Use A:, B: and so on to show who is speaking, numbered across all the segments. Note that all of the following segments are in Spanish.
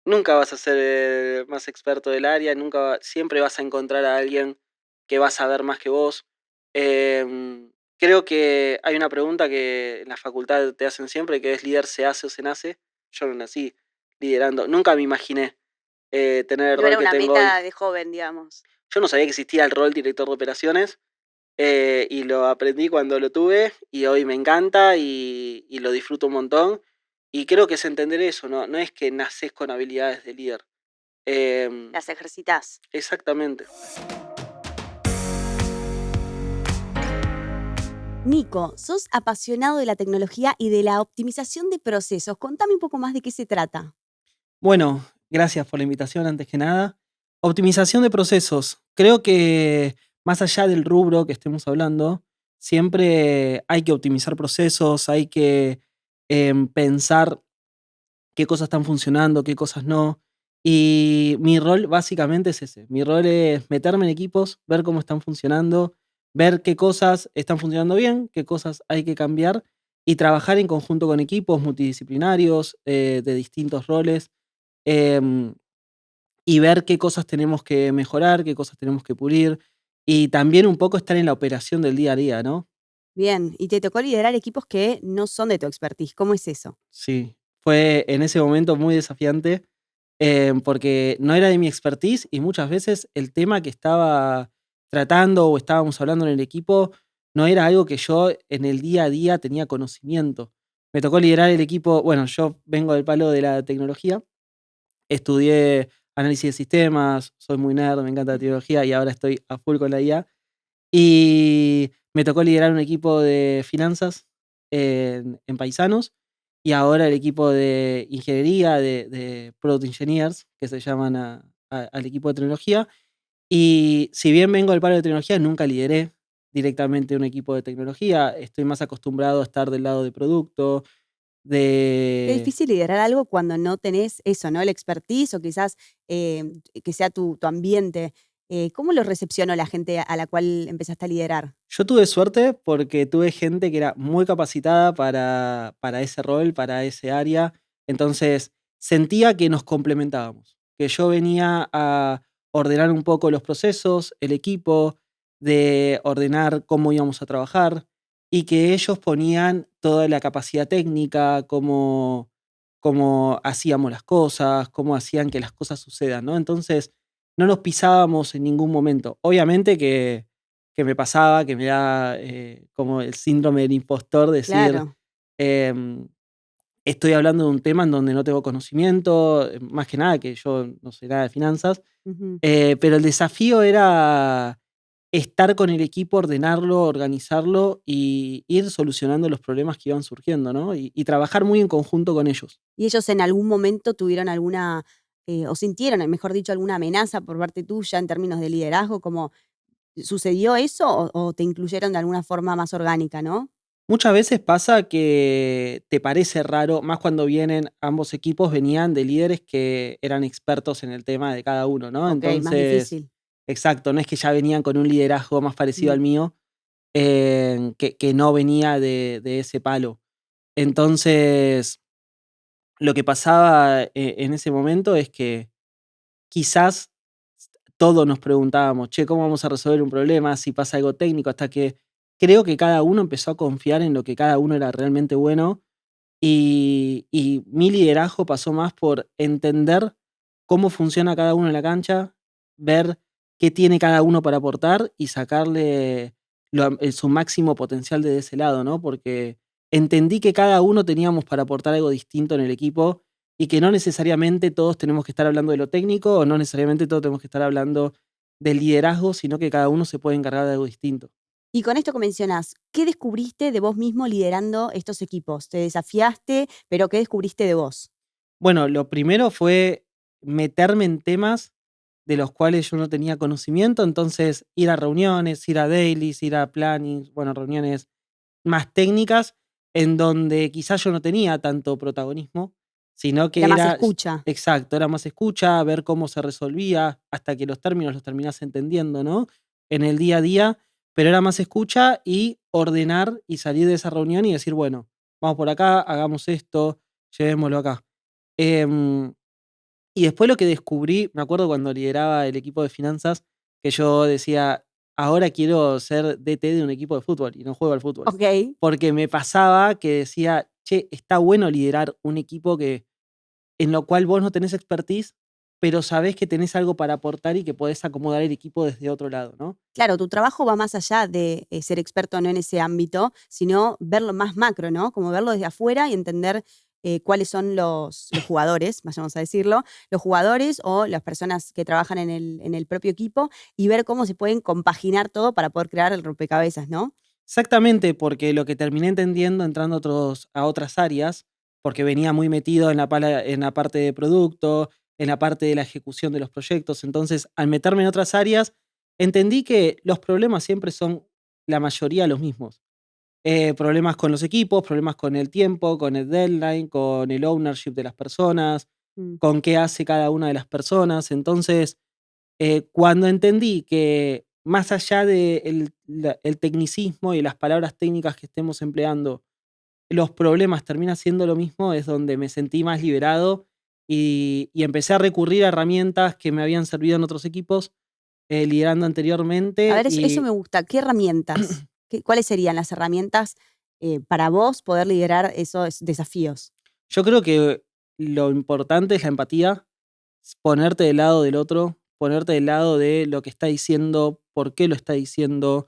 A: nunca vas a ser el más experto del área, siempre vas a encontrar a alguien que va a saber más que vos. Creo que hay una pregunta que en la facultad te hacen siempre, que es líder se hace o se nace. Yo no nací liderando, nunca me imaginé tener el
B: No
A: rol
B: era
A: que
B: una
A: tengo hoy.
B: meta de joven, digamos.
A: Yo no sabía que existía el rol director de operaciones y lo aprendí cuando lo tuve y hoy me encanta y lo disfruto un montón. Y creo que es entender eso, ¿no? No es que naces con habilidades de líder. Em,
B: Las ejercitás.
A: exactamente.
B: Nico, sos apasionado de la tecnología y de la optimización de procesos. Contame un poco más de qué se trata.
A: Bueno, gracias por la invitación antes que nada. Optimización de procesos. Creo que más allá del rubro que estemos hablando, siempre hay que optimizar procesos, hay que pensar qué cosas están funcionando, qué cosas no. Y mi rol básicamente es ese. Mi rol es meterme en equipos, ver cómo están funcionando, ver qué cosas están funcionando bien, qué cosas hay que cambiar y trabajar en conjunto con equipos multidisciplinarios de distintos roles em, y ver qué cosas tenemos que mejorar, qué cosas tenemos que pulir y también un poco estar en la operación del día a día, ¿no?
B: Bien, y te tocó liderar equipos que no son de tu expertise. ¿Cómo es eso?
A: Sí, fue en ese momento muy desafiante, porque no era de mi expertise y muchas veces el tema que estaba tratando o estábamos hablando en el equipo no era algo que yo en el día a día tenía conocimiento. Me tocó liderar el equipo, bueno, yo vengo del palo de la tecnología, estudié análisis de sistemas, soy muy nerd, me encanta la tecnología y ahora estoy a full con la IA. Y me tocó liderar un equipo de finanzas en Paisanos y ahora el equipo de ingeniería, de Product Engineers, que se llaman al equipo de tecnología. Y si bien vengo del palo de tecnología, nunca lideré directamente un equipo de tecnología. Estoy más acostumbrado a estar del lado de producto,
B: Qué
A: de...
B: difícil liderar algo cuando no tenés eso, ¿no? El expertise o quizás que sea tu ambiente. ¿Cómo lo recepcionó la gente a la cual empezaste a liderar?
A: Yo tuve suerte porque tuve gente que era muy capacitada para ese rol, para ese área. Entonces sentía que nos complementábamos, que yo venía a ordenar un poco los procesos, el equipo, de ordenar cómo íbamos a trabajar y que ellos ponían toda la capacidad técnica, cómo hacíamos las cosas, cómo hacían que las cosas sucedan, ¿no? Entonces no nos pisábamos en ningún momento. Obviamente que me pasaba, que me da como el síndrome del impostor, decir,
B: Claro.
A: em, estoy hablando de un tema en donde no tengo conocimiento, más que nada que yo no sé nada de finanzas,
B: Ujú.
A: pero el desafío era estar con el equipo, ordenarlo, organizarlo y ir solucionando los problemas que iban surgiendo, ¿no? Y trabajar muy en conjunto con ellos.
B: ¿Y ellos en algún momento tuvieron alguna, o sintieron, mejor dicho, alguna amenaza por parte tuya en términos de liderazgo? Como, ¿sucedió eso o te incluyeron de alguna forma más orgánica, no?
A: Muchas veces pasa que te parece raro, más cuando vienen ambos equipos, venían de líderes que eran expertos en el tema de cada uno, ¿no?
B: Ok, más
A: Entonces,
B: difícil.
A: exacto, no es que ya venían con un liderazgo más parecido
B: Mm.
A: al mío, que no venía de ese palo. Entonces, lo que pasaba en ese momento es que quizás todos nos preguntábamos, che, ¿cómo vamos a resolver un problema? Si pasa algo técnico, hasta que creo que cada uno empezó a confiar en lo que cada uno era realmente bueno y mi liderazgo pasó más por entender cómo funciona cada uno en la cancha, ver qué tiene cada uno para aportar y sacarle su máximo potencial de ese lado, ¿no? Porque entendí que cada uno teníamos para aportar algo distinto en el equipo y que no necesariamente todos tenemos que estar hablando de lo técnico o no necesariamente todos tenemos que estar hablando del liderazgo, sino que cada uno se puede encargar de algo distinto.
B: Y con esto que mencionás, ¿qué descubriste de vos mismo liderando estos equipos? ¿Te desafiaste, pero qué descubriste de vos?
A: Bueno, lo primero fue meterme en temas de los cuales yo no tenía conocimiento, entonces ir a reuniones, ir a dailies, ir a plannings, bueno, reuniones más técnicas en donde quizás yo no tenía tanto protagonismo, sino
B: Era
A: que
B: más
A: era,
B: escucha.
A: exacto, era más escucha, ver cómo se resolvía, hasta que los términos los terminás entendiendo, ¿no? En el día a día, pero era más escucha y ordenar y salir de esa reunión y decir, bueno, vamos por acá, hagamos esto, llevémoslo acá. Em, Y después lo que descubrí, me acuerdo cuando lideraba el equipo de finanzas, que yo decía, ahora quiero ser DT de un equipo de fútbol y no juego al fútbol.
B: Okey.
A: Porque me pasaba que decía, che, está bueno liderar un equipo en lo cual vos no tenés expertise, pero sabés que tenés algo para aportar y que podés acomodar el equipo desde otro lado, ¿no?
B: Claro, tu trabajo va más allá de, ser experto, no en ese ámbito, sino verlo más macro, ¿no? Como verlo desde afuera y entender, cuáles son los jugadores, vayamos a decirlo, los jugadores o las personas que trabajan en el propio equipo y ver cómo se pueden compaginar todo para poder crear el rompecabezas, ¿no?
A: Exactamente, porque lo que terminé entendiendo entrando a otras áreas, porque venía muy metido en la parte de producto, en la parte de la ejecución de los proyectos. Entonces, al meterme en otras áreas, entendí que los problemas siempre son la mayoría los mismos. Problemas con los equipos, problemas con el tiempo, con el deadline, con el ownership de las personas,
B: Mm,
A: con qué hace cada una de las personas. Entonces, cuando entendí que más allá del el tecnicismo y las palabras técnicas que estemos empleando, los problemas terminan siendo lo mismo, es donde me sentí más liberado y empecé a recurrir a herramientas que me habían servido en otros equipos, liderando
B: A
A: anteriormente.
B: ver, eso me gusta. ¿Qué herramientas? ¿Cuáles serían las herramientas, para vos poder liderar esos desafíos?
A: Yo creo que lo importante es la empatía, ponerte del lado del otro, ponerte del lado de lo que está diciendo, por qué lo está diciendo,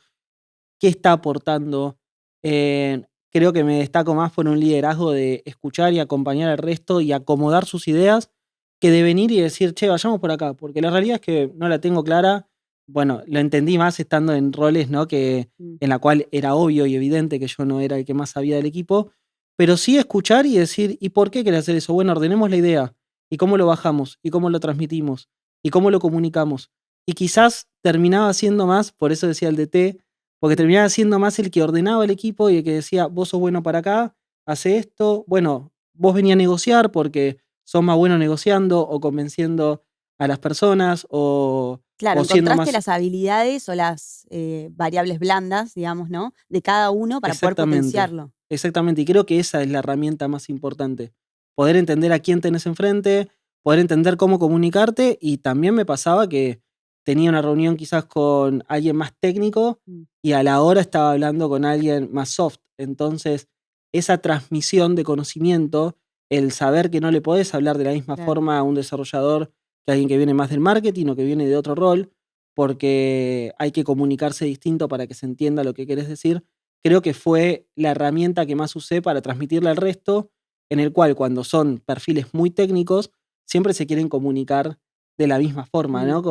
A: qué está aportando. Creo que me destaco más por un liderazgo de escuchar y acompañar al resto y acomodar sus ideas que de venir y decir, che, vayamos por acá, porque la realidad es que no la tengo clara. Bueno, lo entendí más estando en roles, ¿no? Que
B: Mm,
A: en la cual era obvio y evidente que yo no era el que más sabía del equipo, pero sí escuchar y decir, ¿y por qué querés hacer eso? Bueno, ordenemos la idea, y cómo lo bajamos, y cómo lo transmitimos, y cómo lo comunicamos. Y quizás terminaba siendo más, por eso decía el DT, porque
B: mm.
A: terminaba siendo más el que ordenaba el equipo y el que decía, vos sos bueno para acá, hace esto. Bueno, vos venía a negociar porque sos más bueno negociando o convenciendo a las personas
B: Claro,
A: o siendo
B: encontraste
A: más.
B: las habilidades o las, variables blandas, digamos, ¿no? De cada uno para poder
A: Exactamente,
B: potenciarlo.
A: exactamente. Y creo que esa es la herramienta más importante. Poder entender a quién tenés enfrente, poder entender cómo comunicarte. Y también me pasaba que tenía una reunión quizás con alguien más técnico
B: Mm,
A: y a la hora estaba hablando con alguien más soft. Entonces, esa transmisión de conocimiento, el saber que no le podés hablar de la misma
B: claro.
A: forma a un desarrollador que a alguien que viene más del marketing o que viene de otro rol, porque hay que comunicarse distinto para que se entienda lo que querés decir. Creo que fue la herramienta que más usé para transmitirle al resto, en el cual cuando son perfiles muy técnicos, siempre se quieren comunicar de la misma forma,
B: Mm.
A: ¿no?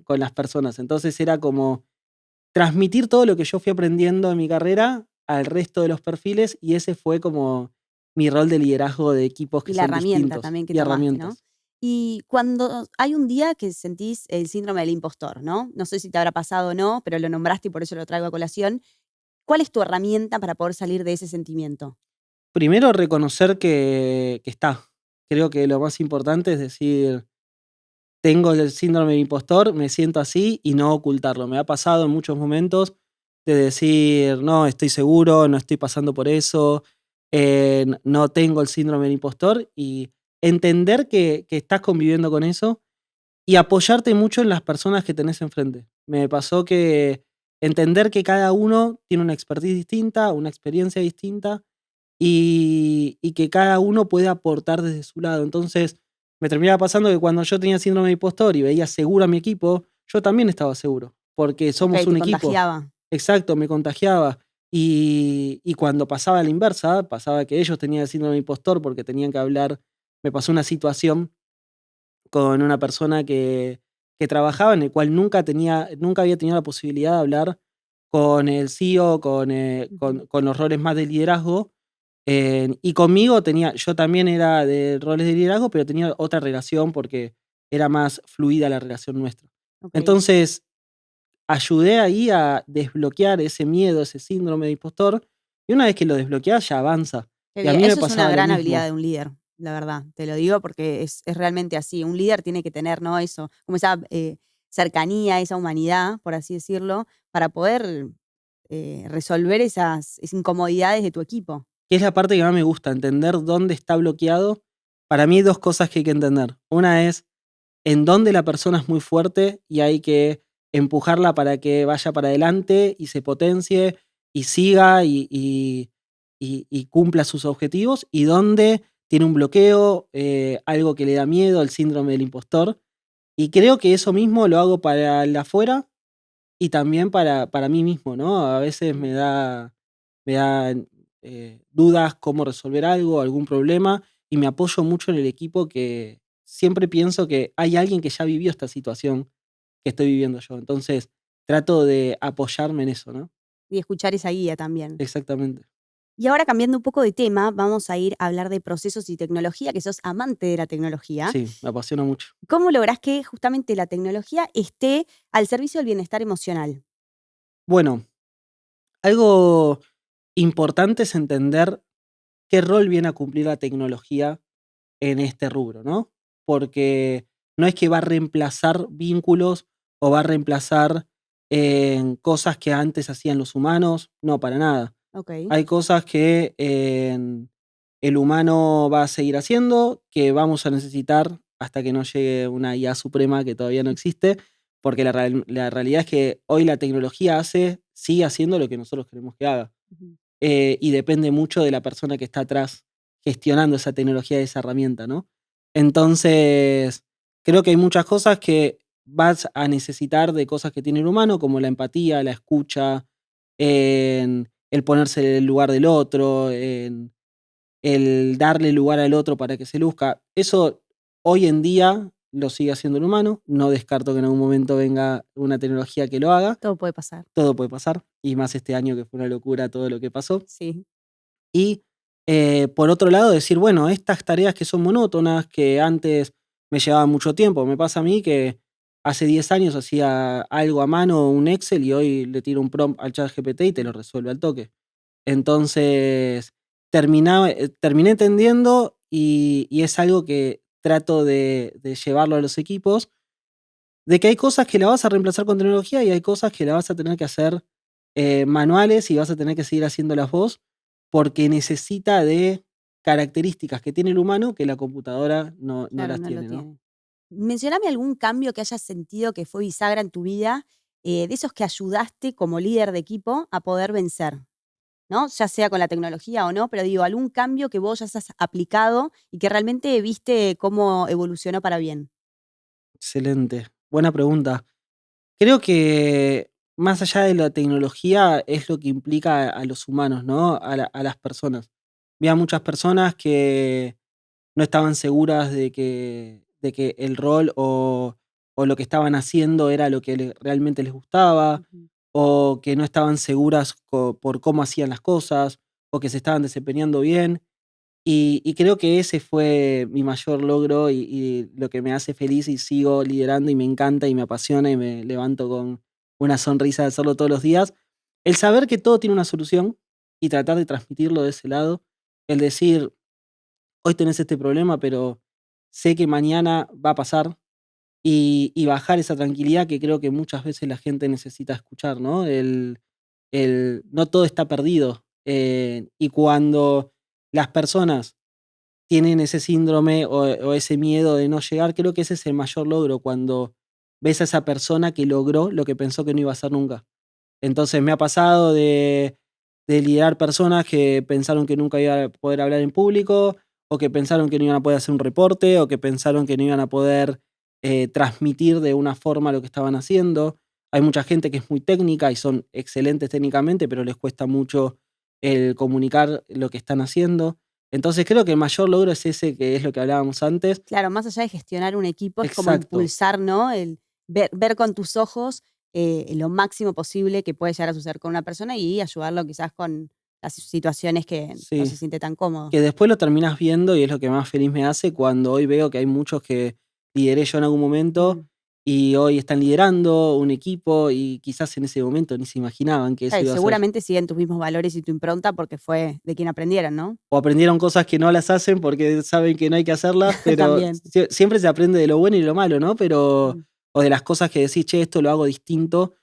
A: Con las personas. Entonces era como transmitir todo lo que yo fui aprendiendo en mi carrera al resto de los perfiles y ese fue como mi rol de liderazgo de equipos que
B: Y la
A: son
B: herramienta
A: distintos
B: también que
A: y
B: tomaste, ¿no?
A: herramientas.
B: Y cuando hay un día que sentís el síndrome del impostor, ¿no? No sé si te habrá pasado o no, pero lo nombraste y por eso lo traigo a colación. ¿Cuál es tu herramienta para poder salir de ese sentimiento?
A: Primero, reconocer que está. Creo que lo más importante es decir, tengo el síndrome del impostor, me siento así y no ocultarlo. Me ha pasado en muchos momentos de decir, no, estoy seguro, no estoy pasando por eso, no tengo el síndrome del impostor y entender que estás conviviendo con eso y apoyarte mucho en las personas que tenés enfrente. Me pasó que entender que cada uno tiene una expertise distinta, una experiencia distinta y que cada uno puede aportar desde su lado. Entonces, me terminaba pasando que cuando yo tenía síndrome de impostor y veía seguro a mi equipo, yo también estaba seguro, porque somos
B: Okey, te
A: un equipo.
B: contagiaba.
A: Exacto, me contagiaba. Y cuando pasaba a la inversa, pasaba que ellos tenían el síndrome de impostor porque tenían que hablar, me pasó una situación con una persona que trabajaba en el cual nunca había tenido la posibilidad de hablar con el CEO,
B: Ujú.
A: con los roles más de liderazgo, y conmigo yo también era de roles de liderazgo, pero tenía otra relación porque era más fluida la relación nuestra.
B: Okey.
A: Entonces, ayudé ahí a desbloquear ese miedo, ese síndrome de impostor, y una vez que lo desbloqueás ya avanza.
B: Qué
A: Y a
B: bien.
A: mí me
B: Eso es una
A: pasaba lo
B: gran habilidad
A: mismo.
B: de un líder, la verdad. Te lo digo porque es realmente así. Un líder tiene que tener, ¿no? Eso, como esa, cercanía, esa humanidad, por así decirlo, para poder, resolver esas incomodidades de tu equipo.
A: Que es la parte que más me gusta, entender dónde está bloqueado. Para mí hay 2 cosas que hay que entender. Una es en dónde la persona es muy fuerte y hay que empujarla para que vaya para adelante y se potencie y siga y cumpla sus objetivos, y dónde tiene un bloqueo, algo que le da miedo, el síndrome del impostor. Y creo que eso mismo lo hago para el afuera y también para mí mismo, ¿no? A veces me da dudas cómo resolver algo, algún problema, y me apoyo mucho en el equipo, que siempre pienso que hay alguien que ya vivió esta situación que estoy viviendo yo. Entonces, trato de apoyarme en eso, ¿no?
B: Y escuchar esa guía también.
A: Exactamente.
B: Y ahora cambiando un poco de tema, vamos a ir a hablar de procesos y tecnología, que sos amante de la tecnología.
A: Sí, me apasiona mucho.
B: ¿Cómo lográs que justamente la tecnología esté al servicio del bienestar emocional?
A: Bueno, algo importante es entender qué rol viene a cumplir la tecnología en este rubro, ¿no? Porque no es que va a reemplazar vínculos o va a reemplazar cosas que antes hacían los humanos, no, para nada.
B: Ok.
A: Hay cosas que el humano va a seguir haciendo, que vamos a necesitar hasta que no llegue una IA suprema que todavía no existe, porque la realidad es que hoy la tecnología sigue haciendo lo que nosotros queremos que haga.
B: Ujú.
A: Y depende mucho de la persona que está atrás gestionando esa tecnología, esa herramienta, ¿no? Entonces, creo que hay muchas cosas que vas a necesitar de cosas que tiene el humano, como la empatía, la escucha, el ponerse en el lugar del otro, en el darle lugar al otro para que se luzca. Eso hoy en día lo sigue haciendo el humano. No descarto que en algún momento venga una tecnología que lo haga.
B: Todo puede pasar.
A: Todo puede pasar, y más este año que fue una locura todo lo que pasó.
B: Sí.
A: Y por otro lado, decir, bueno, estas tareas que son monótonas, que antes me llevaban mucho tiempo. Me pasa a mí que hace 10 años hacía algo a mano, un Excel, y hoy le tiro un prompt al chat GPT y te lo resuelve al toque. Entonces, terminé entendiendo, y es algo que trato de llevarlo a los equipos, de que hay cosas que la vas a reemplazar con tecnología y hay cosas que la vas a tener que hacer manuales, y vas a tener que seguir haciéndolas vos, porque necesita de características que tiene el humano que la computadora no
B: Claro,
A: las
B: no lo
A: tiene, ¿no?
B: tiene. Mencioname algún cambio que hayas sentido que fue bisagra en tu vida, de esos que ayudaste como líder de equipo a poder vencer, ¿no? Ya sea con la tecnología o no, pero digo, algún cambio que vos ya has aplicado y que realmente viste cómo evolucionó para bien.
A: Excelente. Buena pregunta. Creo que más allá de la tecnología es lo que implica a los humanos, ¿no? A las personas. Había muchas personas que no estaban seguras de que el rol o lo que estaban haciendo era lo que realmente les gustaba,
B: Ujú.
A: o que no estaban seguras por cómo hacían las cosas, o que se estaban desempeñando bien. Y creo que ese fue mi mayor logro, y lo que me hace feliz, y sigo liderando y me encanta y me apasiona y me levanto con una sonrisa de hacerlo todos los días. El saber que todo tiene una solución y tratar de transmitirlo de ese lado. El decir, hoy tenés este problema, pero sé que mañana va a pasar, y bajar esa tranquilidad que creo que muchas veces la gente necesita escuchar, ¿no? No todo está perdido. Y cuando las personas tienen ese síndrome o ese miedo de no llegar, creo que ese es el mayor logro, cuando ves a esa persona que logró lo que pensó que no iba a hacer nunca. Entonces me ha pasado de liderar personas que pensaron que nunca iba a poder hablar en público, o que pensaron que no iban a poder hacer un reporte, o que pensaron que no iban a poder transmitir de una forma lo que estaban haciendo. Hay mucha gente que es muy técnica y son excelentes técnicamente, pero les cuesta mucho el comunicar lo que están haciendo. Entonces creo que el mayor logro es ese, que es lo que hablábamos antes.
B: Claro, más allá de gestionar un equipo, es como
A: Exacto.
B: impulsar, ¿no? El ver con tus ojos lo máximo posible que puede llegar a suceder con una persona y ayudarlo quizás con las situaciones que no
A: Sí.
B: se siente tan cómodo.
A: Que después lo terminás viendo, y es lo que más feliz me hace cuando hoy veo que hay muchos que lideré yo en algún momento,
B: Mm.
A: y hoy están liderando un equipo, y quizás en ese momento ni se imaginaban que eso
B: Claro, y
A: iba a ser.
B: seguramente siguen tus mismos valores y tu impronta porque fue de quien aprendieron, ¿no?
A: O aprendieron cosas que no las hacen porque saben que no hay que hacerlas, pero
B: También.
A: siempre se aprende de lo bueno y lo malo, ¿no?
B: Mm.
A: O de las cosas que decís, che, esto lo hago distinto,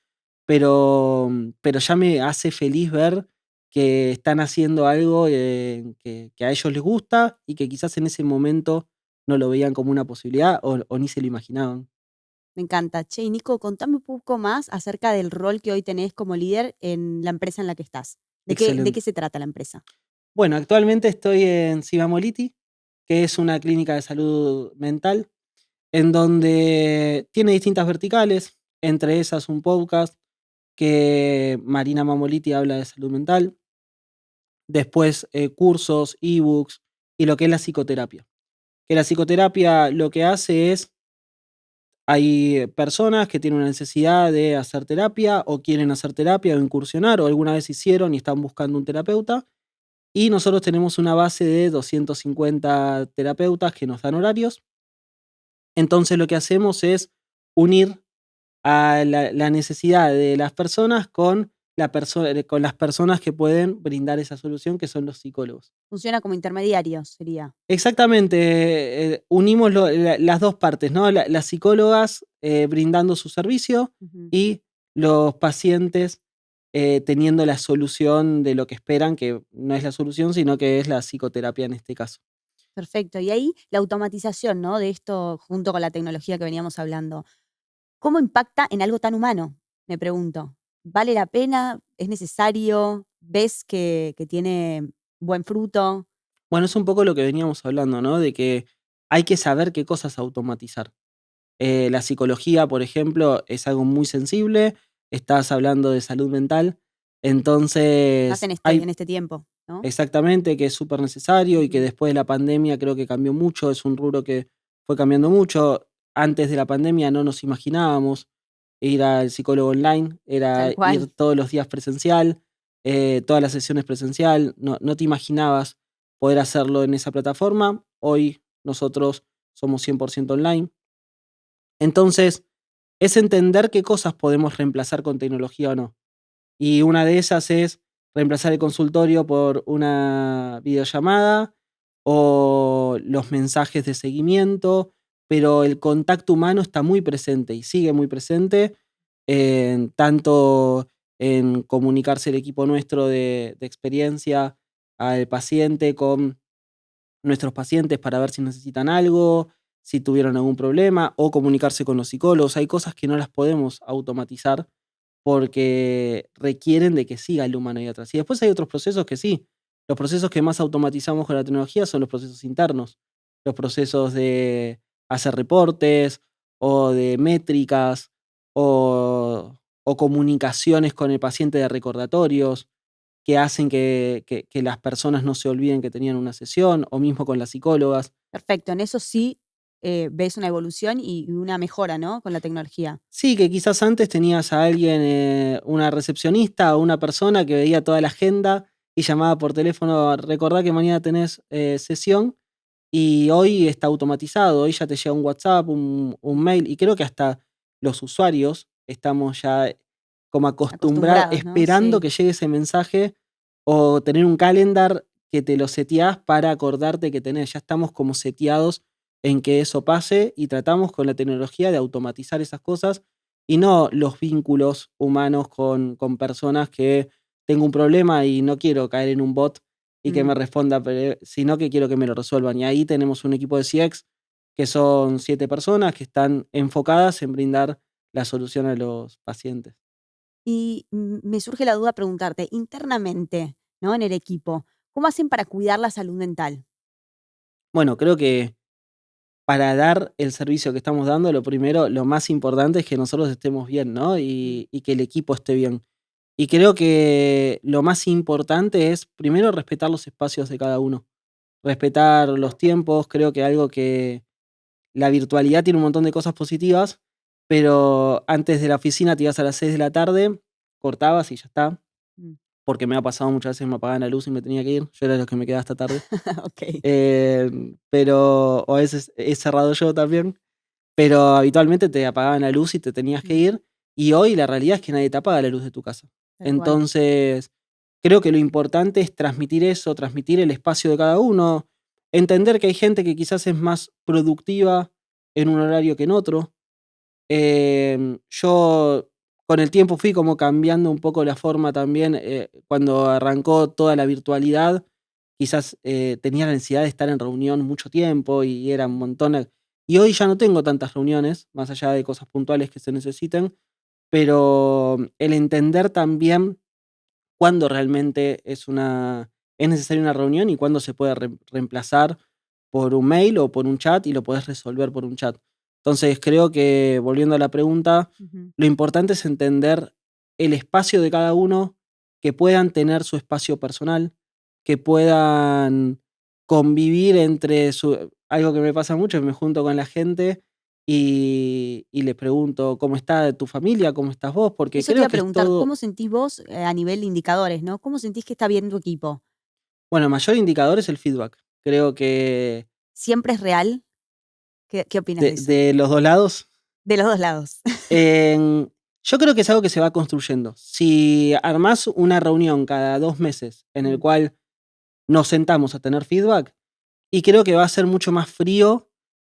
A: pero ya me hace feliz ver que están haciendo algo que a ellos les gusta, y que quizás en ese momento no lo veían como una posibilidad o ni se lo imaginaban.
B: Me encanta. Che, y Nico, contame un poco más acerca del rol que hoy tenés como líder en la empresa en la que estás. ¿De qué
A: Excelente.
B: se trata la empresa?
A: Bueno, actualmente estoy en Sibamoliti, que es una clínica de salud mental, en donde tiene distintas verticales, entre esas un podcast que Marina Mamoliti habla de salud mental, después cursos, ebooks y lo que es la psicoterapia. Que la psicoterapia lo que hace es, hay personas que tienen una necesidad de hacer terapia o quieren hacer terapia o incursionar o alguna vez hicieron y están buscando un terapeuta. Y nosotros tenemos una base de 250 terapeutas que nos dan horarios. Entonces lo que hacemos es unir a la necesidad de las personas con, con las personas que pueden brindar esa solución, que son los psicólogos.
B: Funciona como intermediario, sería.
A: Exactamente, unimos las dos partes, ¿no? Las psicólogas brindando su servicio
B: Ujú.
A: y los pacientes teniendo la solución de lo que esperan, que no es la solución, sino que es la psicoterapia en este caso.
B: Perfecto. Y ahí la automatización, ¿no? De esto junto con la tecnología que veníamos hablando. ¿Cómo impacta en algo tan humano? Me pregunto. ¿Vale la pena? ¿Es necesario? ¿Ves que tiene buen fruto?
A: Bueno, es un poco lo que veníamos hablando, ¿no? De que hay que saber qué cosas automatizar. La psicología, por ejemplo, es algo muy sensible. Estás hablando de salud mental.
B: Más
A: Entonces,
B: en
A: hay
B: este tiempo, ¿no?
A: exactamente que es súper necesario y que
B: Ujú.
A: después de la pandemia creo que cambió mucho. Es un rubro que fue cambiando mucho. Antes de la pandemia no nos imaginábamos ir al psicólogo online, era
B: Tal
A: ir
B: cual.
A: todos los días presencial, todas las sesiones presencial. No te imaginabas poder hacerlo en esa plataforma. Hoy nosotros somos 100% online. Entonces, es entender qué cosas podemos reemplazar con tecnología o no. Y una de esas es reemplazar el consultorio por una videollamada o los mensajes de seguimiento, pero el contacto humano está muy presente y sigue muy presente, tanto en comunicarse el equipo nuestro de experiencia al paciente con nuestros pacientes para ver si necesitan algo, si tuvieron algún problema, o comunicarse con los psicólogos. Hay cosas que no las podemos automatizar porque requieren de que siga el humano ahí atrás. Y después hay otros procesos que sí. Los procesos que más automatizamos con la tecnología son los procesos internos, los procesos de hacer reportes o de métricas o comunicaciones con el paciente de recordatorios que hacen que las personas no se olviden que tenían una sesión, o mismo con las psicólogas.
B: Perfecto. En eso sí ves una evolución y una mejora, ¿no? Con la tecnología.
A: Sí, que quizás antes tenías a alguien, una recepcionista o una persona que veía toda la agenda y llamaba por teléfono, recordá que mañana tenés sesión, y hoy está automatizado, hoy ya te llega un WhatsApp, un mail, y creo que hasta los usuarios estamos ya como acostumbrados,
B: Acostumbrados, ¿no?
A: esperando
B: Sí.
A: que llegue ese mensaje o tener un calendar que te lo seteás para acordarte que tenés. Ya estamos como seteados en que eso pase y tratamos con la tecnología de automatizar esas cosas y no los vínculos humanos con personas que tengo un problema y no quiero caer en un bot y que me
B: Mm.
A: responda, sino que quiero que me lo resuelvan. Y ahí tenemos un equipo de CX que son 7 personas que están enfocadas en brindar la solución a los pacientes.
B: Y me surge la duda preguntarte, internamente, ¿no? En el equipo, ¿cómo hacen para cuidar la salud mental?
A: Bueno, creo que para dar el servicio que estamos dando, lo primero, lo más importante es que nosotros estemos bien, ¿no?
B: Mm.
A: Y que el equipo esté bien. Y creo que lo más importante es, primero, respetar los espacios de cada uno. Respetar los tiempos, creo que algo que la virtualidad tiene un montón de cosas positivas, pero antes de la oficina te ibas a las 6 de la tarde, cortabas y ya está,
B: Mm.
A: porque me ha pasado muchas veces, me apagaban la luz y me tenía que ir, yo era de los que me quedaba hasta tarde.
B: Ok.
A: Pero, o a veces he cerrado yo también, pero habitualmente te apagaban la luz y te tenías que
B: Mm.
A: ir, y hoy la realidad es que nadie te apaga la luz de tu casa.
B: Tal cual.
A: Entonces, creo que lo importante es transmitir eso, transmitir el espacio de cada uno, entender que hay gente que quizás es más productiva en un horario que en otro. Yo con el tiempo fui como cambiando un poco la forma también, cuando arrancó toda la virtualidad. quizás tenía la necesidad de estar en reunión mucho tiempo y era un montón. Y hoy ya no tengo tantas reuniones, más allá de cosas puntuales que se necesiten, pero el entender también cuándo realmente es necesaria una reunión y cuándo se puede reemplazar por un mail o por un chat y lo podés resolver por un chat. Entonces creo que, volviendo a la pregunta,
B: Ujú.
A: lo importante es entender el espacio de cada uno, que puedan tener su espacio personal, que puedan convivir entre su... Algo que me pasa mucho es que me junto con la gente y les pregunto cómo está tu familia, cómo estás vos, porque
B: Eso te iba
A: creo
B: a
A: que es
B: preguntar,
A: todo...
B: ¿cómo sentís vos a nivel de indicadores, ¿no? ¿Cómo sentís que está bien tu equipo?
A: Bueno, el mayor indicador es el feedback. Creo que
B: ¿Siempre es real? ¿Qué opinas de
A: de
B: eso?
A: de los 2 lados,
B: De los dos lados.
A: en yo creo que es algo que se va construyendo. Si armás una reunión cada 2 meses en el
B: Mm,
A: cual nos sentamos a tener feedback, y creo que va a ser mucho más frío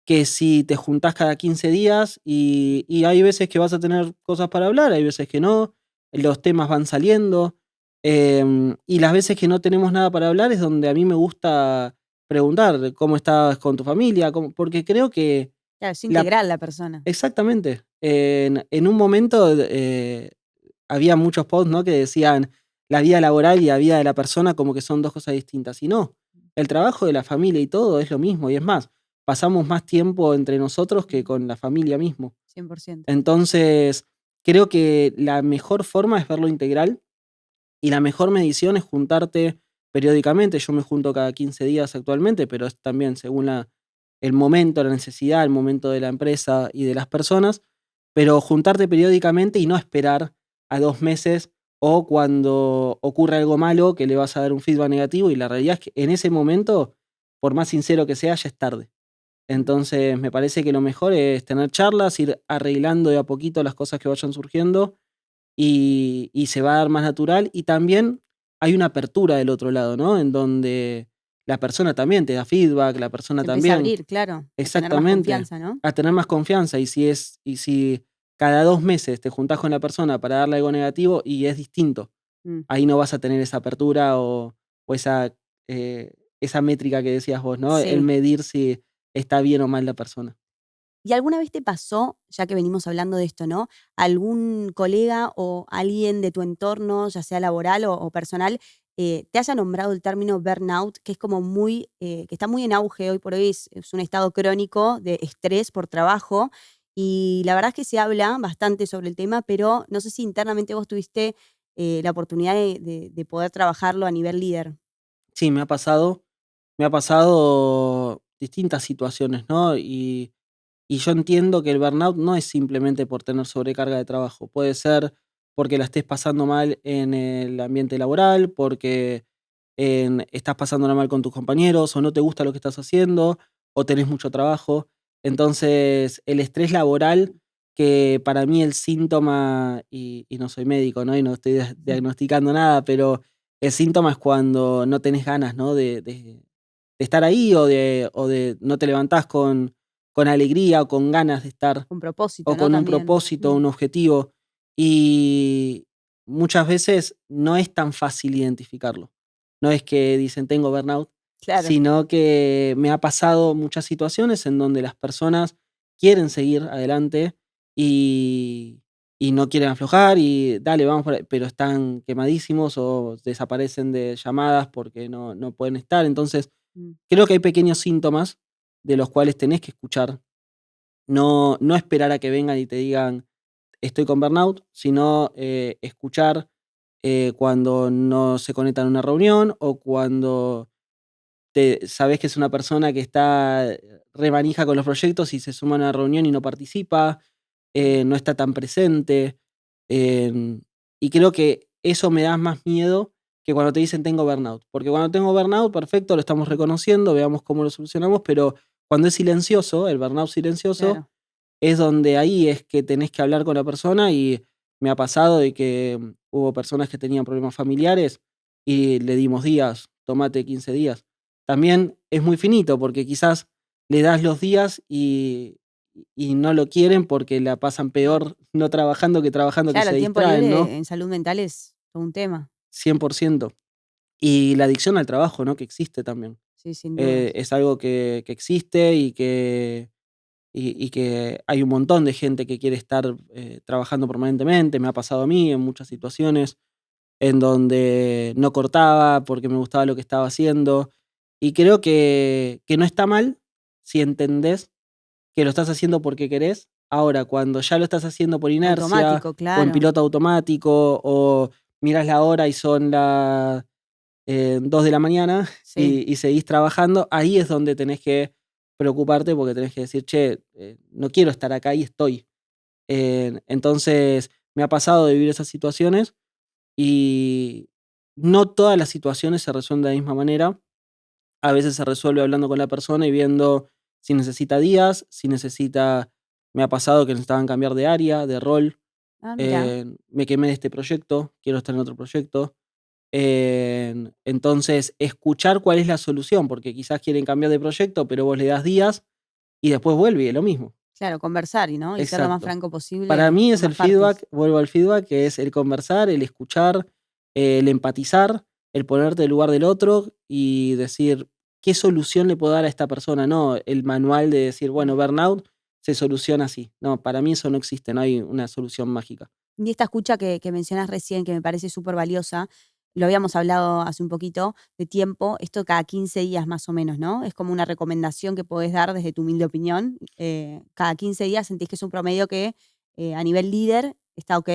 A: que si te juntás cada 15 días y hay veces que vas a tener cosas para hablar, hay veces que no, los temas van saliendo, y las veces que no tenemos nada para hablar es donde a mí me gusta preguntar cómo estás con tu familia, porque creo que
B: claro, es
A: la
B: integral la persona.
A: exactamente. En un momento, había muchos posts, ¿no?, que decían: "La vida laboral y la vida de la persona como que son 2 cosas distintas", y no, el trabajo de la familia y todo es lo mismo, y es más, pasamos más tiempo entre nosotros que
B: Mm,
A: con la familia mismo.
B: 100%.
A: Entonces, creo que la mejor forma es verlo integral y la mejor medición es juntarte periódicamente. Yo me junto cada 15 días actualmente, pero es también según el momento, la necesidad, el momento de la empresa y de las personas, pero juntarte periódicamente y no esperar a 2 meses o cuando ocurre algo malo que le vas a dar un feedback negativo y la realidad es que en ese momento, por más sincero que sea, ya es tarde.
B: Mm.
A: Entonces me parece que lo mejor es tener charlas, ir arreglando de a poquito las cosas que vayan surgiendo y se va a dar más natural. Y también hay una apertura del otro lado, ¿no? En donde la persona también te da feedback, la persona
B: Se empieza a
A: también
B: abrir, claro, a tener más
A: exactamente,
B: confianza, ¿no?
A: a tener más confianza. Y si cada 2 meses te juntás con la persona para darle algo negativo y es distinto,
B: Mm.
A: ahí no vas a tener esa apertura o eh, esa métrica que decías vos, ¿no? El
B: Sí.
A: medir si está bien o mal la persona.
B: ¿Y alguna vez te pasó, ya que venimos hablando de esto, ¿no? Algún colega o alguien de tu entorno, ya sea laboral o personal, te haya nombrado el término burnout, que es como muy, que está muy en auge hoy por hoy, es un estado crónico de estrés por trabajo. Y la verdad es que se habla bastante sobre el tema, pero no sé si internamente vos tuviste la oportunidad de poder trabajarlo a nivel líder.
A: Sí, me ha pasado distintas situaciones, ¿no? Y yo entiendo que el burnout no es simplemente por tener sobrecarga de trabajo, puede ser porque la estés pasando mal en el ambiente laboral, porque estás pasándola mal con tus compañeros, o no te gusta lo que estás haciendo, o tenés mucho trabajo. Entonces, el estrés laboral, que para mí el síntoma, y no soy médico, ¿no? Y no estoy diagnosticando nada, pero el síntoma es cuando no tenés ganas, ¿no? De estar ahí o de no te levantás con alegría o con ganas de estar
B: Con propósito,
A: o
B: ¿no?
A: con un
B: También.
A: propósito, un objetivo. Y muchas veces no es tan fácil identificarlo. No es que dicen tengo burnout,
B: Claro.
A: sino que me ha pasado muchas situaciones en donde las personas quieren seguir adelante y, y no quieren aflojar y dale, vamos por ahí, pero están quemadísimos o desaparecen de llamadas porque no pueden estar. Entonces,
B: Mm.
A: creo que hay pequeños síntomas de los cuales tenés que escuchar, no esperar a que vengan y te digan: "Estoy con burnout", sino, escuchar, cuando no se conectan a una reunión o cuando sabés que es una persona que está re manija con los proyectos y se suma a una reunión y no participa,
B: Mm.
A: no está tan presente, em, y creo que eso me da más miedo que cuando te dicen: "Tengo burnout", porque cuando tengo burnout, perfecto, lo estamos
B: Mm.
A: reconociendo, veamos cómo lo solucionamos, pero cuando es silencioso, el burnout silencioso,
B: Claro.
A: es donde ahí es que tenés que hablar con la persona y me ha pasado de que hubo personas que tenían problemas familiares y le dimos días, tomate 15 días. También es muy finito porque quizás le das los días y no lo quieren porque la pasan
B: Mm.
A: peor no trabajando que trabajando, que
B: Claro,
A: se
B: el tiempo
A: distraen, ¿no?
B: libre en salud mental es todo un tema.
A: 100%. Y la adicción al trabajo, ¿no? Que existe también.
B: Sí, sin dudas.
A: Es algo que existe y que hay un montón de gente que quiere estar trabajando permanentemente. Me ha pasado a mí en muchas situaciones en donde no cortaba porque me gustaba lo que estaba haciendo. Y creo que no está mal si entendés que lo estás haciendo porque querés. Ahora, cuando ya lo estás haciendo por
B: En
A: inercia
B: automático,
A: o en
B: claro.
A: piloto automático o miras la hora y son las 2 de la mañana
B: Sí.
A: y seguís trabajando, ahí es donde tenés que preocuparte porque tenés que decir, che, no quiero estar acá y estoy. Entonces, me ha pasado de vivir esas situaciones y no todas las situaciones se resuelven de la misma manera. A veces se resuelve hablando con la persona y viendo si necesita días, si necesita. Me ha pasado que necesitaban cambiar de área, de rol.
B: Ah, mira.
A: Me quemé de este proyecto, quiero estar en otro proyecto. Entonces, escuchar cuál es la solución, porque quizás quieren cambiar de proyecto, pero vos le das días y después vuelve y es lo mismo.
B: Claro, conversar y, ¿no? Y ser lo más
A: Exacto.
B: franco
A: Para
B: posible
A: mí es el
B: ambas partes.
A: feedback, vuelvo al feedback, que es el conversar, el escuchar, el empatizar, el ponerte del lugar del otro y decir qué solución le puedo dar a esta persona, no el manual de decir, bueno, burnout se soluciona así. No, para mí eso no existe, no hay una solución mágica.
B: Y esta escucha que mencionas recién, que me parece súper valiosa, lo habíamos hablado hace un poquito de tiempo, esto cada 15 días más o menos, ¿no? Es como una recomendación que podés dar desde tu humilde opinión. Cada 15 días sentís que es un promedio que a nivel líder está ok.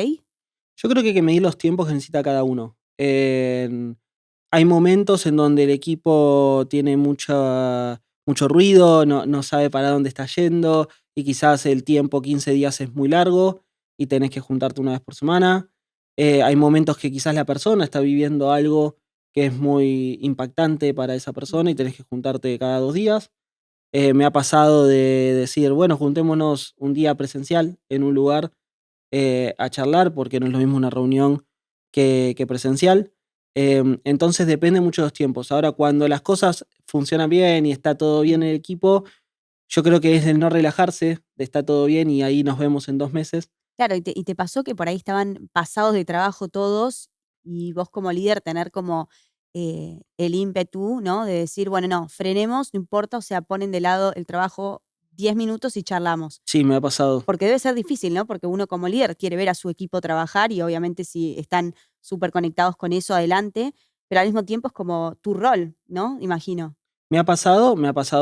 A: Yo creo que hay que medir los tiempos que necesita cada uno. Hay momentos en donde el equipo tiene mucho ruido, no sabe para dónde está yendo y quizás el tiempo 15 días es muy largo y tenés que juntarte una vez por semana. Hay momentos que quizás la persona está viviendo algo que es muy impactante para esa persona y
B: Ujú.
A: tenés que juntarte cada 2 días. Me ha pasado de decir, bueno, juntémonos un día presencial en un lugar a charlar, porque no es lo mismo una reunión que presencial. Entonces depende mucho de los tiempos. Ahora, cuando las cosas funcionan bien y está todo bien en
B: Mm.
A: el equipo, yo creo que es el no relajarse, de está todo bien y ahí nos vemos en 2 meses.
B: Claro, y te pasó que por ahí estaban pasados de trabajo todos y vos como líder tener como el ímpetu, ¿no? De decir, bueno, no, frenemos, no importa, o sea, ponen de lado el trabajo 10 minutos y charlamos.
A: Sí, me ha pasado.
B: Porque debe ser difícil, ¿no? Porque uno como líder quiere ver a su equipo trabajar y obviamente si están súper conectados con eso, adelante, pero al mismo tiempo es como tu rol, ¿no? Imagino.
A: Me ha pasado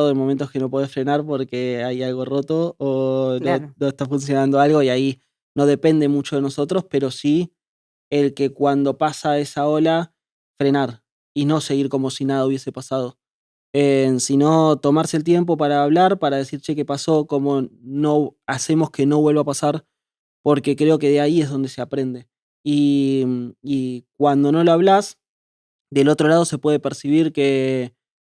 A: de momentos que no podés frenar porque hay algo roto o
B: Claro.
A: no está funcionando algo y ahí no depende mucho de nosotros, pero sí el que cuando pasa esa ola, frenar y no seguir como si nada hubiese pasado. Sino tomarse el tiempo para hablar, para decir, che, ¿qué pasó? ¿Cómo no hacemos que no vuelva a pasar? Porque creo que de ahí es donde se aprende. Y cuando no lo hablas, del otro lado se puede percibir que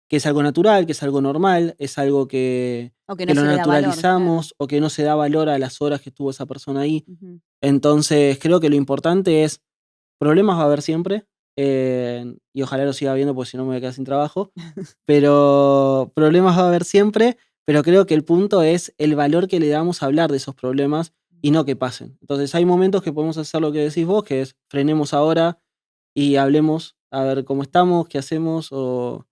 A: es algo natural, que es algo normal, es algo
B: O que
A: que
B: no
A: lo
B: se le da valor, claro.
A: naturalizamos o que no se da valor a las horas que estuvo esa persona ahí.
B: Ujú.
A: Entonces, creo que lo importante es, problemas va a haber siempre, y ojalá lo siga habiendo porque si no me voy a quedar sin trabajo, pero problemas va a haber siempre, pero creo que el punto es el valor que le damos a hablar de esos problemas y no que pasen. Entonces, hay momentos que podemos hacer lo que decís vos, que es frenemos ahora y hablemos a ver cómo estamos, qué hacemos o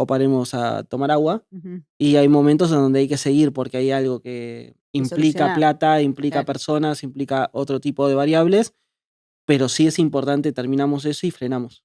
A: paremos a tomar agua.
B: Ujú.
A: Y hay momentos en donde hay que seguir porque hay algo que
B: Que
A: implica
B: solucionar,
A: plata, implica
B: claro.
A: personas, implica otro tipo de variables, pero sí es importante, terminamos eso y frenamos.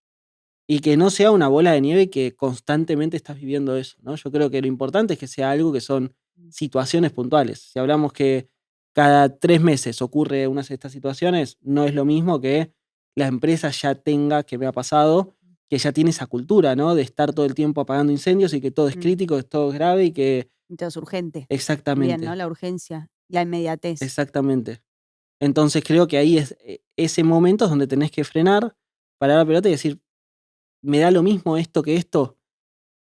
A: Y que no sea una bola de nieve y que constantemente estás viviendo eso, ¿no? Yo creo que lo importante es que sea algo que son
B: Mm.
A: situaciones puntuales. Si hablamos que cada 3 meses ocurre una de estas situaciones, no es lo mismo que la empresa ya tenga, que me ha pasado, que ya tiene esa cultura, ¿no? De estar todo el tiempo apagando incendios y que todo es
B: Mm.
A: crítico, que todo es grave y que.
B: Entonces, urgente también, ¿no?
A: Exactamente,
B: La urgencia, la inmediatez.
A: exactamente. Entonces creo que ahí es ese momento es donde tenés que frenar, parar la pelota y decir, me da lo mismo esto que esto,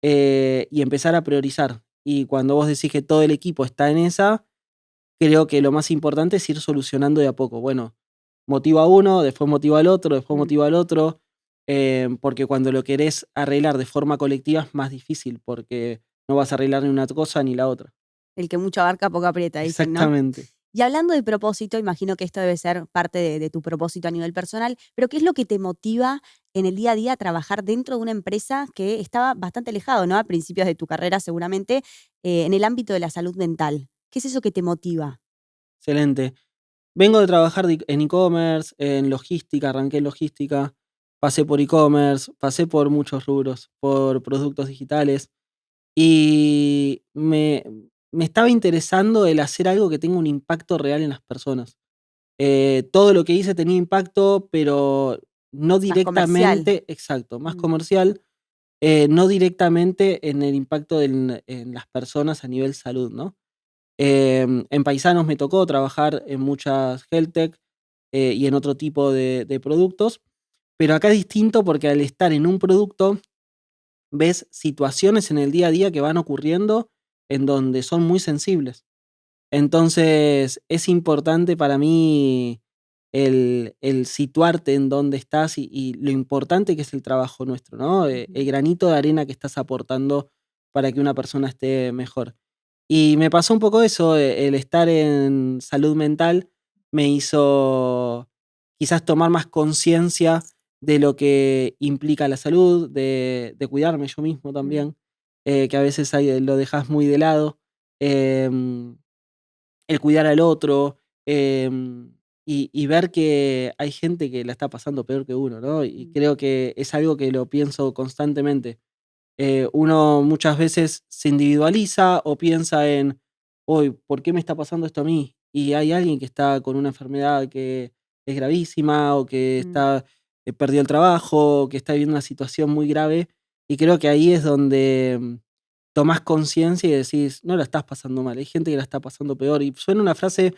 A: y empezar a priorizar. Y cuando vos decís que todo el equipo está en esa, creo que lo más importante es ir solucionando de a poco. Bueno, motiva a uno, después motiva al otro, después
B: Mm.
A: motiva al otro, porque cuando lo querés arreglar de forma colectiva es más difícil, porque no vas a arreglar ni una cosa ni la otra.
B: El que mucho abarca, poco aprieta, dicen, ¿no?
A: Exactamente.
B: Y hablando de propósito, imagino que esto debe ser parte de tu propósito a nivel personal, pero ¿qué es lo que te motiva en el día a día a trabajar dentro de una empresa que estaba bastante alejado, ¿no? A principios de tu carrera, seguramente, en el ámbito de la salud mental. ¿Qué es eso que te motiva?
A: Excelente. Vengo de trabajar en e-commerce, en logística, arranqué en logística, pasé por e-commerce, pasé por muchos rubros, por productos digitales y me estaba interesando el hacer algo que tenga un impacto real en las personas. Todo lo que hice tenía impacto, pero no
B: Más comercial.
A: directamente, exacto, más
B: Mm,
A: comercial, no directamente en el impacto en las personas a nivel salud, ¿no? En Paisanos me tocó trabajar en muchas health tech y en otro tipo de productos, pero acá es distinto porque al estar en un producto ves situaciones en el día a día que van ocurriendo en donde son muy sensibles. Entonces es importante para mí el situarte en donde estás y lo importante que es el trabajo nuestro, ¿no?
B: ujú,
A: El granito de arena que estás aportando para que una persona esté mejor. Y me pasó un poco eso, el estar en salud mental me hizo quizás tomar más conciencia de lo que implica la salud, de cuidarme yo mismo
B: mm,
A: también, que a veces lo dejas muy de lado. em, el cuidar al otro, y ver que hay gente que la está pasando peor que uno, ¿no? Y
B: mm,
A: creo que es algo que lo pienso constantemente. Uno muchas veces se individualiza o piensa en, hoy, ¿por qué me está pasando esto a mí? Y hay alguien que está con una enfermedad que es gravísima o que
B: mm.
A: está, perdió el trabajo, o que está viviendo una situación muy grave. Y creo que ahí es donde tomás conciencia y decís, no la estás pasando mal, hay gente que la está pasando peor. Y suena una frase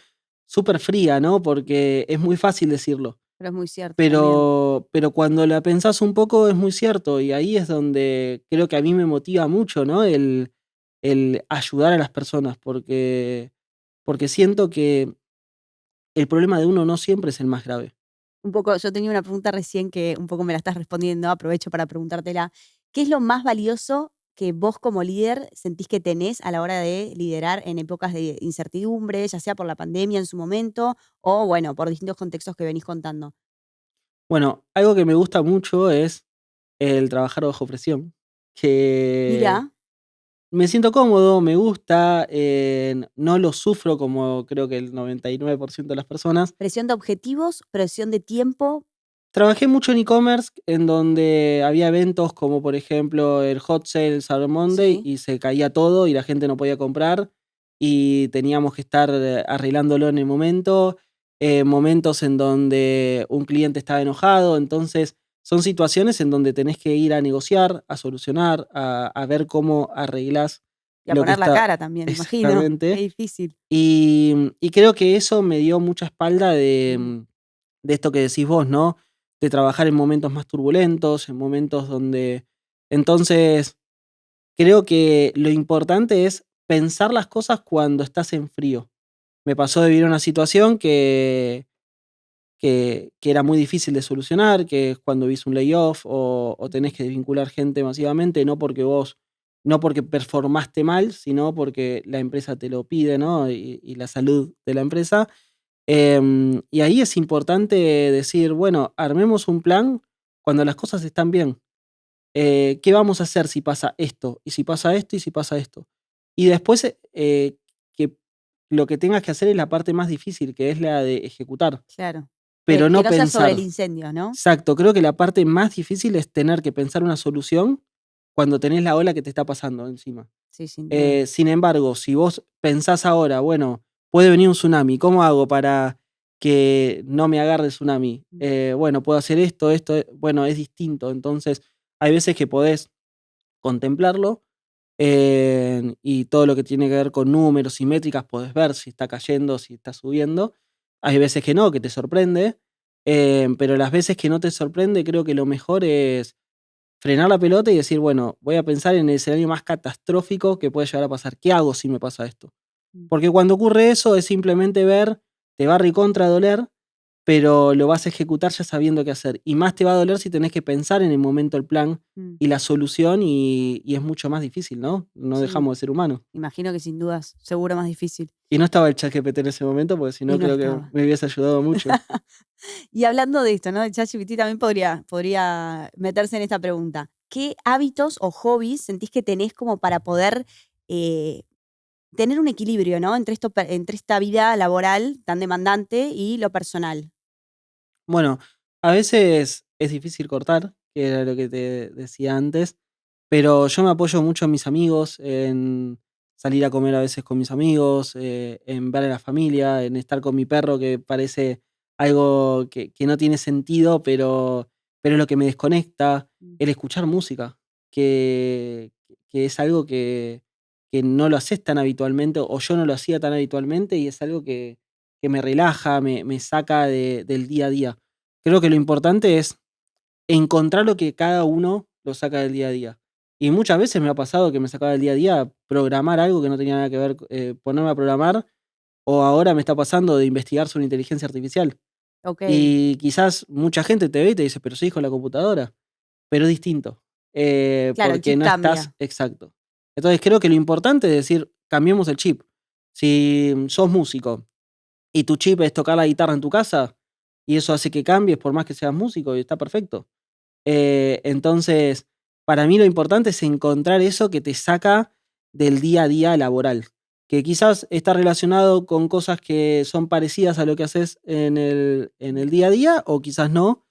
A: súper fría, ¿no? Porque es muy fácil decirlo.
B: Pero es muy cierto también.
A: Pero cuando la pensás un poco es muy cierto, y ahí es donde creo que a mí me motiva mucho, ¿no? El ayudar a las personas, porque siento que el problema de uno no siempre es el más grave.
B: Un poco, yo tenía una pregunta recién que un poco me la estás respondiendo, aprovecho para preguntártela. ¿Qué es lo más valioso que vos como líder sentís que tenés a la hora de liderar en épocas de incertidumbre, ya sea por la pandemia en su momento o, bueno, por distintos contextos que venís contando?
A: Bueno, algo que me gusta mucho es el trabajar bajo presión, que
B: Mira,
A: me siento cómodo, me gusta, no lo sufro como creo que el 99% de las personas.
B: presión de objetivos, presión de tiempo,
A: Trabajé mucho en e-commerce, en donde había eventos como, por ejemplo, el Hot Sale Cyber Monday,
B: sí,
A: y se caía todo y la gente no podía comprar, y teníamos que estar arreglándolo en el momento, momentos en donde un cliente estaba enojado. Entonces son situaciones en donde tenés que ir a negociar, a solucionar, a ver cómo arreglás
B: y a
A: lo que
B: poner la
A: está
B: cara también, me imagino. Qué
A: exactamente.
B: difícil.
A: Y creo que eso me dio mucha espalda
B: Mm.
A: de esto que decís vos, ¿no? De trabajar en momentos más turbulentos, en momentos donde... Entonces, creo que lo importante es pensar las cosas cuando estás en frío. Me pasó de vivir una situación que era muy difícil de solucionar, que es cuando viste un layoff o tenés
B: Ujú.
A: que desvincular gente masivamente, no porque performaste mal, sino porque la empresa te lo pide, ¿no? Y la salud de la empresa. Y ahí es importante decir, bueno, armemos un plan cuando las cosas están bien. ¿Qué vamos a hacer si pasa esto? Y si pasa esto, y si pasa esto. Y después, que lo que tengas que hacer es la parte más difícil, que es la de ejecutar,
B: Claro.
A: pero
B: Que
A: no
B: no sea sobre el
A: pensar.
B: incendio, ¿no?
A: Exacto, creo que la parte más difícil es tener que pensar una solución cuando tenés la ola que te está pasando encima.
B: Sí, sin duda.
A: Sin embargo, si vos pensás ahora, bueno, puede venir un tsunami, ¿cómo hago para que no me agarre el tsunami?
B: Mm.
A: Bueno, puedo hacer esto, esto, bueno, es distinto. Entonces, hay veces que podés contemplarlo, y todo lo que tiene que ver con números y métricas podés ver si está cayendo, si está subiendo. Hay veces que no, que te sorprende, pero las veces que no te sorprende, creo que lo mejor es frenar la pelota y decir, bueno, voy a pensar en el escenario más catastrófico que puede llegar a pasar. ¿Qué hago si me pasa esto?
B: Mm.
A: Porque cuando ocurre eso es simplemente ver, te va a recontra doler, pero lo vas a ejecutar ya sabiendo qué hacer. Y más te va a doler si tenés que pensar en el momento el plan
B: Mm,
A: y la solución y es mucho más difícil, ¿no? No
B: sí,
A: dejamos de ser humanos.
B: imagino que sin dudas, seguro más difícil.
A: Y no estaba el ChatGPT en ese momento, porque si
B: Y
A: no
B: no
A: creo que
B: estaba.
A: me hubiese ayudado mucho.
B: Y hablando de esto, ¿no? El ChatGPT también podría meterse en esta pregunta. ¿Qué hábitos o hobbies sentís que tenés como para poder eh, tener un equilibrio, ¿no? Entre esta vida laboral tan demandante y lo personal.
A: Bueno, a veces es difícil cortar, que era lo que te decía antes, pero yo me apoyo mucho en mis amigos, en salir a comer a veces con mis amigos, en ver a la familia, en estar con mi perro, que parece algo que no tiene sentido, pero es lo que me desconecta,
B: Mm.
A: el escuchar música, que es algo que no lo haces tan habitualmente, o yo no lo hacía tan habitualmente, y es algo que me relaja, me saca del día a día. Creo que lo importante es encontrar lo que cada uno lo saca del día a día. Y muchas veces me ha pasado que me sacaba del día a día programar algo que no tenía nada que ver, ponerme a programar, o ahora me está pasando de investigar sobre inteligencia artificial.
B: Okey.
A: Y quizás mucha gente te ve y te dice, pero sí, con la computadora. Pero es distinto,
B: Claro, el
A: porque
B: chip
A: no estás
B: cambia.
A: exacto. Entonces creo que lo importante es decir, cambiemos el chip. Si sos músico y tu chip es tocar la guitarra en tu casa, y eso hace que cambies por más que seas músico, y está perfecto. Entonces, para mí lo importante es encontrar eso que te saca del día a día laboral, que quizás está relacionado con cosas que son parecidas a lo que haces en
B: Mm.
A: el día a día, o quizás no,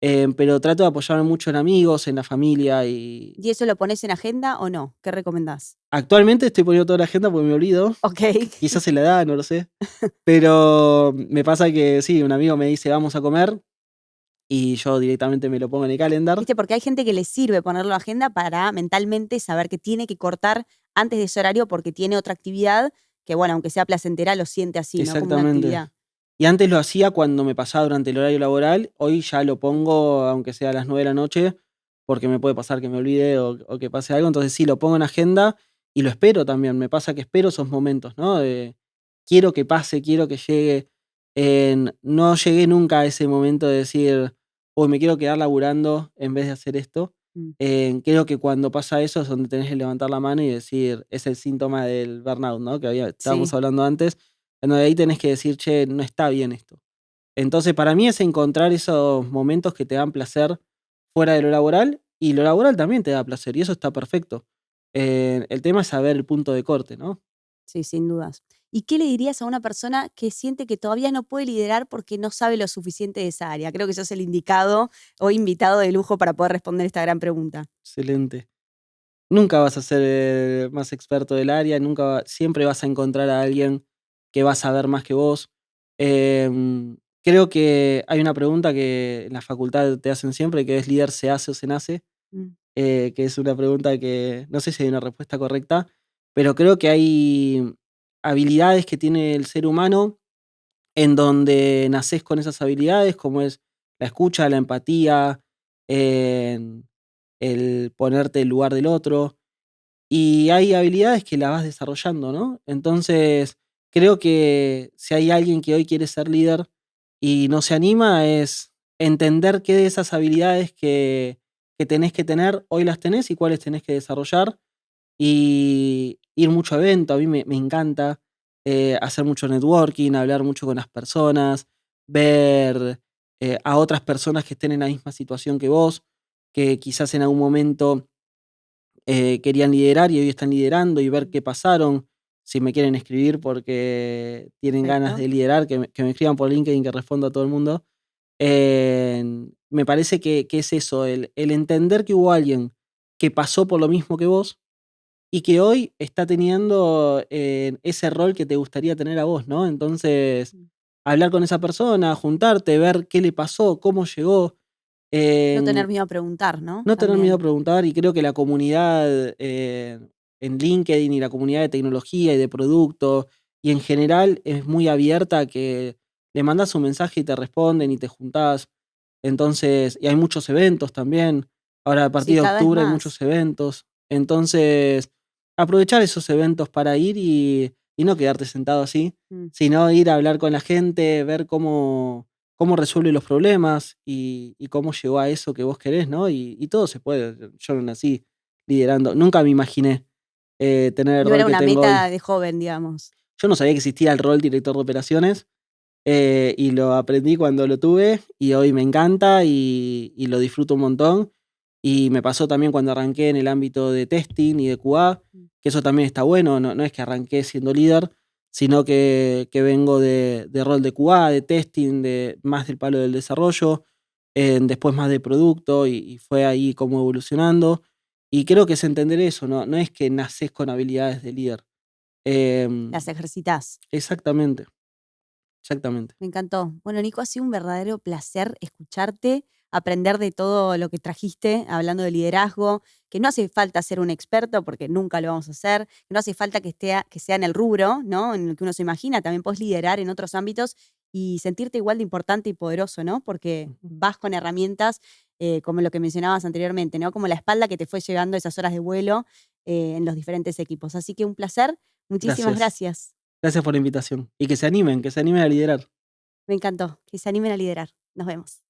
A: pero trato de apoyarme mucho en amigos, en la familia, y
B: ¿Y eso lo pones en agenda o no? ¿Qué recomendás?
A: actualmente estoy poniendo toda la agenda porque me olvido,
B: Okey.
A: quizás se la da, no lo sé, pero me pasa que sí, un amigo me dice: "Vamos a comer", y yo directamente me lo pongo en el calendar.
B: ¿Viste? Porque hay gente que le sirve ponerlo en agenda para mentalmente saber que tiene que cortar antes de ese horario porque tiene otra actividad que, bueno, aunque sea placentera, lo siente así, ¿no? Como una
A: Exactamente.
B: actividad.
A: Y antes lo hacía cuando me pasaba durante el horario laboral, hoy ya lo pongo, aunque sea a las 9 de la noche, porque me puede pasar que me olvide o que pase algo. Entonces sí, lo pongo en agenda y lo espero también. Me pasa que espero esos momentos, ¿no? Quiero que pase, quiero que llegue. No llegué nunca a ese momento de decir, hoy me quiero quedar laburando en vez de hacer esto.
B: Mm,
A: Creo que cuando pasa eso es donde tenés que levantar la mano y decir, es el síntoma del burnout, ¿no? Estábamos
B: sí.
A: hablando antes, en donde ahí tenés que decir, che, no está bien esto. Entonces, para mí es encontrar esos momentos que te dan placer fuera de lo laboral, y lo laboral también te da placer, y eso está perfecto. El tema es saber el punto de corte, ¿no?
B: Sí, sin dudas. ¿Y qué le dirías a una persona que siente que todavía no puede liderar porque no sabe lo suficiente de esa área? Creo que sos el indicado o invitado de lujo para poder responder esta gran pregunta.
A: Excelente. Nunca vas a ser más experto del área, siempre vas a encontrar a alguien que va a saber más que vos. Creo que hay una pregunta que en la facultad te hacen siempre, que es: ¿líder se hace o se nace?
B: Mm,
A: Que es una pregunta que no sé si hay una respuesta correcta, pero creo que hay habilidades que tiene el ser humano en donde nacés con esas habilidades, como es la escucha, la empatía, en el ponerte en lugar del otro. Y hay habilidades que las vas desarrollando, ¿no? Entonces, creo que si hay alguien que hoy quiere ser líder y no se anima, es entender qué de esas habilidades que tenés que tener, hoy las tenés y cuáles tenés que desarrollar, y ir mucho a evento. A mí me encanta hacer mucho networking, hablar mucho con las personas, ver a otras personas que estén en la misma situación que vos, que quizás en algún momento querían liderar y hoy están liderando, y ver
B: mm,
A: qué pasaron. Si me quieren escribir porque tienen ganas
B: perfecto.
A: de liderar, que me escriban por LinkedIn, que respondo a todo el mundo. Me parece que es eso, el entender que hubo alguien que pasó por lo mismo que vos y que hoy está teniendo ese rol que te gustaría tener a vos, ¿no? Entonces,
B: Mm.
A: hablar con esa persona, juntarte, ver qué le pasó, cómo llegó.
B: No tener
A: eh,
B: miedo a preguntar, ¿no?
A: no tener miedo a
B: También.
A: preguntar, y creo que la comunidad en LinkedIn, y la comunidad de tecnología y de producto, y en general, es muy abierta, que le mandás un mensaje y te responden y te juntás. Entonces, y hay muchos eventos también. Ahora, a
B: Sí,
A: partir de
B: cada vez
A: octubre hay
B: más.
A: muchos eventos. Entonces, aprovechar esos eventos para ir y no quedarte sentado así,
B: Mm.
A: sino ir a hablar con la gente, ver cómo resuelve los problemas y cómo llegó a eso que vos querés, ¿no? Y todo se puede. Yo no nací liderando, nunca me imaginé tener el
B: No
A: rol
B: era
A: que
B: una
A: tengo hoy.
B: meta de joven, digamos.
A: Yo no sabía que existía el rol director de operaciones y lo aprendí cuando lo tuve y hoy me encanta y lo disfruto un montón. Y me pasó también cuando arranqué en el ámbito de testing y de QA, que eso también está bueno, no es que arranqué siendo líder, sino que vengo de rol de QA, de testing, más del palo del desarrollo, después más de producto y fue ahí como evolucionando. Y creo que es entender eso, no es que naces con habilidades de líder.
B: Las
A: Em,
B: ejercitas.
A: exactamente, exactamente.
B: Me encantó. Bueno, Nico, ha sido un verdadero placer escucharte, aprender de todo lo que trajiste, hablando de liderazgo, que no hace falta ser un experto, porque nunca lo vamos a hacer, que no hace falta que sea en el rubro, ¿no? En el que uno se imagina, también puedes liderar en otros ámbitos y sentirte igual de importante y poderoso, ¿no? Porque
A: Ujú.
B: vas con herramientas como lo que mencionabas anteriormente, ¿no? Como la espalda que te fue llevando esas horas de vuelo en los diferentes equipos. Así que un placer. Muchísimas
A: Gracias.
B: gracias.
A: Gracias por la invitación. Y que se animen a liderar.
B: Me encantó. Que se animen a liderar. Nos vemos.